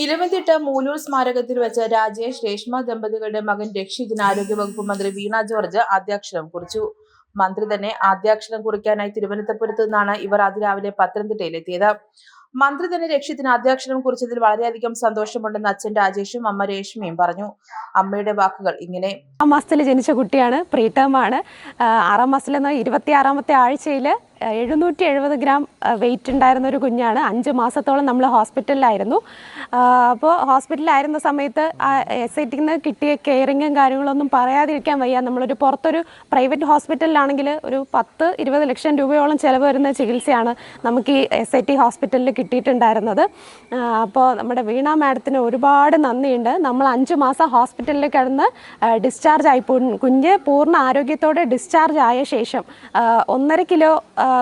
ഇലവന്തിട്ട മൂലൂർ സ്മാരകത്തിൽ വെച്ച് രാജേഷ് രേഷ്മ ദമ്പതികളുടെ മകൻ രക്ഷിതിന് ആരോഗ്യവകുപ്പ് മന്ത്രി വീണ ജോർജ് ആദ്യാക്ഷരം കുറിച്ചു. മന്ത്രി തന്നെ ആദ്യാക്ഷരം കുറിക്കാനായി തിരുവനന്തപുരത്ത് നിന്നാണ് ഇവർ അതിരാവിലെ പത്തനംതിട്ടയിലെത്തിയത്. മന്ത്രി തന്നെ രക്ഷിതിന് ആദ്യാക്ഷരം കുറിച്ചതിൽ വളരെയധികം സന്തോഷമുണ്ടെന്ന് അച്ഛൻ രാജേഷും അമ്മ രേഷ്മയും പറഞ്ഞു. അമ്മയുടെ വാക്കുകൾ ഇങ്ങനെ: 6 മാസത്തിൽ ജനിച്ച കുട്ടിയാണ്, പ്രീടേമാണ്. 6 മാസത്തിലെന്ന് 26ാമത്തെ ആഴ്ചയിൽ 770 ഗ്രാം വെയിറ്റ് ഉണ്ടായിരുന്ന ഒരു കുഞ്ഞാണ്. 5 മാസത്തോളം നമ്മൾ ഹോസ്പിറ്റലിലായിരുന്നു. അപ്പോൾ ഹോസ്പിറ്റലിലായിരുന്ന സമയത്ത് SITയിൽ നിന്ന് കിട്ടിയ കെയറിങ്ങും കാര്യങ്ങളൊന്നും പറയാതിരിക്കാൻ വയ്യ. നമ്മളൊരു പുറത്തൊരു പ്രൈവറ്റ് ഹോസ്പിറ്റലിലാണെങ്കിൽ ഒരു 10-20 ലക്ഷം രൂപയോളം ചിലവ് വരുന്ന ചികിത്സയാണ് നമുക്ക് ഈ SIT ഹോസ്പിറ്റലിൽ കിട്ടിയിട്ടുണ്ടായിരുന്നത്. അപ്പോൾ നമ്മുടെ വീണ മാഡത്തിന് ഒരുപാട് നന്ദിയുണ്ട്. നമ്മൾ 5 മാസം ഹോസ്പിറ്റലിൽ കിടന്ന് ഡിസ്ചാർജ് ആയി, കുഞ്ഞ് പൂർണ്ണ ആരോഗ്യത്തോടെ ഡിസ്ചാർജ് ആയ ശേഷം 1.5 കിലോ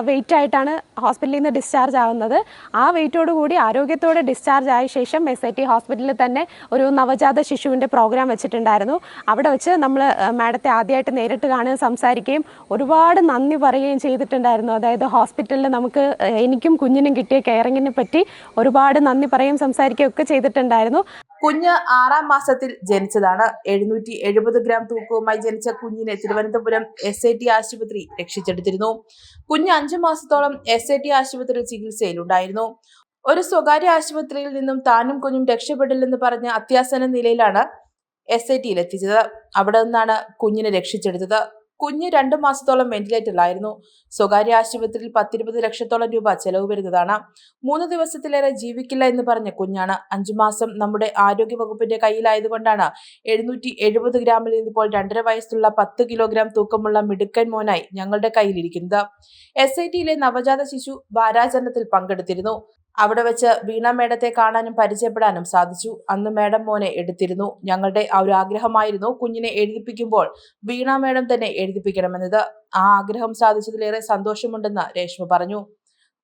വെയിറ്റ് ആയിട്ടാണ് ഹോസ്പിറ്റലിൽ നിന്ന് ഡിസ്ചാർജ് ആവുന്നത്. ആ വെയിറ്റോട് കൂടി ആരോഗ്യത്തോടെ ഡിസ്ചാർജ് ആയ ശേഷം SIT ഹോസ്പിറ്റലിൽ തന്നെ ഒരു നവജാത ശിശുവിൻ്റെ പ്രോഗ്രാം വെച്ചിട്ടുണ്ടായിരുന്നു. അവിടെ വെച്ച് നമ്മൾ മാഡത്തെ ആദ്യമായിട്ട് നേരിട്ട് കാണുകയും സംസാരിക്കുകയും ഒരുപാട് നന്ദി പറയുകയും ചെയ്തിട്ടുണ്ടായിരുന്നു. അതായത് ഹോസ്പിറ്റലിൽ നമുക്ക് എനിക്കും കുഞ്ഞിനും കിട്ടിയ കെയറിങ്ങിനെ പറ്റി ഒരുപാട് നന്ദി പറയുകയും സംസാരിക്കുകയും ഒക്കെ ചെയ്തിട്ടുണ്ടായിരുന്നു. കുഞ്ഞ് 6ാം മാസത്തിൽ ജനിച്ചതാണ്. 770 ഗ്രാം തൂക്കവുമായി ജനിച്ച കുഞ്ഞിനെ തിരുവനന്തപുരം SIT ആശുപത്രി രക്ഷിച്ചെടുത്തിരുന്നു. കുഞ്ഞ് 5 മാസത്തോളം SIT ആശുപത്രിയിൽ ചികിത്സയിലുണ്ടായിരുന്നു. ഒരു സ്വകാര്യ ആശുപത്രിയിൽ നിന്നും താനും കുഞ്ഞും രക്ഷപ്പെടില്ലെന്ന് പറഞ്ഞ് അത്യാസന്ന നിലയിലാണ് SITയിൽ എത്തിച്ചത്. അവിടെ നിന്നാണ് കുഞ്ഞിനെ രക്ഷിച്ചെടുത്തത്. കുഞ്ഞ് 2 മാസത്തോളം വെന്റിലേറ്ററിലായിരുന്നു. സ്വകാര്യ ആശുപത്രിയിൽ 10-20 ലക്ഷത്തോളം രൂപ ചെലവ് വരുന്നതാണ്. 3 ദിവസത്തിലേറെ ജീവിക്കില്ല എന്ന് പറഞ്ഞ കുഞ്ഞാണ്. 5 മാസം നമ്മുടെ ആരോഗ്യ വകുപ്പിന്റെ കയ്യിലായതുകൊണ്ടാണ് 770 ഗ്രാമിൽ നിന്നിപ്പോൾ 2.5 വയസ്സുള്ള 10 കിലോഗ്രാം തൂക്കമുള്ള മിടുക്കൻ മോനായി ഞങ്ങളുടെ കയ്യിലിരിക്കുന്നത്. SITയിലെ നവജാത ശിശു വാരാചരണത്തിൽ പങ്കെടുത്തിരുന്നു. അവിടെ വെച്ച് വീണ മേഡത്തെ കാണാനും പരിചയപ്പെടാനും സാധിച്ചു. അന്ന് മേഡം മോനെ എടുത്തിരുന്നു. ഞങ്ങളുടെ ഒരു ആഗ്രഹമായിരുന്നു കുഞ്ഞിനെ എഴുതിപ്പിക്കുമ്പോൾ വീണ മേഡം തന്നെ എഴുതിപ്പിക്കണമെന്നത്. ആ ആഗ്രഹം സാധിച്ചതിലേറെ സന്തോഷമുണ്ടെന്ന് രേഷ്മ പറഞ്ഞു.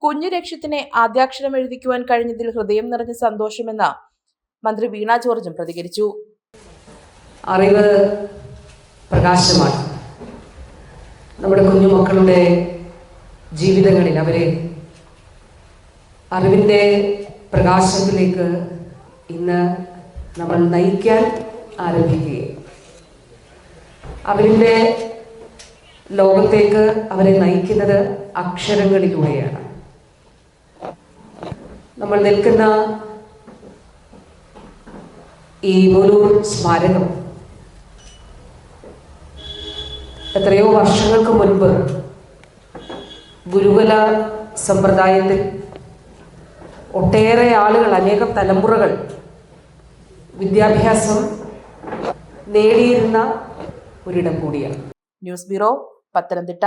കുഞ്ഞു രക്ഷിതിനെ ആദ്യാക്ഷരം എഴുതിക്കുവാൻ കഴിഞ്ഞതിൽ ഹൃദയം നിറഞ്ഞ സന്തോഷമെന്ന് മന്ത്രി വീണ ജോർജും പ്രതികരിച്ചു. അറിവ് പ്രകാശമാണ്. നമ്മുടെ കുഞ്ഞുമക്കളുടെ ജീവിതങ്ങളിൽ അവരെ അറിവിൻ്റെ പ്രകാശത്തിലേക്ക് ഇന്ന് നമ്മൾ നയിക്കാൻ ആരംഭിക്കുകയും അറിവിൻ്റെ ലോകത്തേക്ക് അവരെ നയിക്കുന്നത് അക്ഷരങ്ങളിലൂടെയാണ്. നമ്മൾ നിൽക്കുന്ന ഈ മൂലൂർ സ്മാരകം എത്രയോ വർഷങ്ങൾക്ക് മുൻപ് ഗുരുകുല സമ്പ്രദായത്തിൽ ഒട്ടേറെ ആളുകൾ, അനേകം തലമുറകൾ വിദ്യാഭ്യാസം നേടിയിരുന്ന ഒരിടം കൂടിയാണ്. News bureau, Pathanamthitta.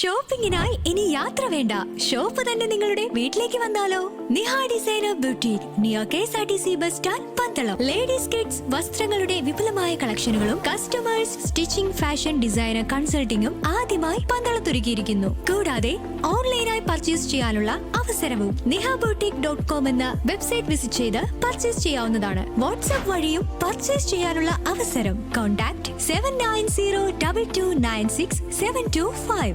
ഷോപ്പിംഗിനായി ഇനി യാത്ര വേണ്ട, ഷോപ്പ് തന്നെ നിങ്ങളുടെ വീട്ടിലേക്ക് വന്നാലോ? Niha designer beauty near KSRTC bus stand, Pandalam. Ladies kids വസ്ത്രങ്ങളുടെ വിപുലമായ കളക്ഷനുകളും കസ്റ്റമേഴ്സ് സ്റ്റിച്ചിങ്, ഫാഷൻ ഡിസൈനർ കൺസൾട്ടിംഗും ആദ്യമായി പന്തളത്തൊരുക്കിയിരിക്കുന്നു. കൂടാതെ ഓൺലൈനായി പർച്ചേസ് ചെയ്യാനുള്ള അവസരവും. nihaboutique.com എന്ന വെബ്സൈറ്റ് വിസിറ്റ് ചെയ്ത് പർച്ചേസ് ചെയ്യാവുന്നതാണ്. വാട്സ്ആപ്പ് വഴിയും പർച്ചേസ് ചെയ്യാനുള്ള അവസരം. കോൺടാക്ട് 7902296725.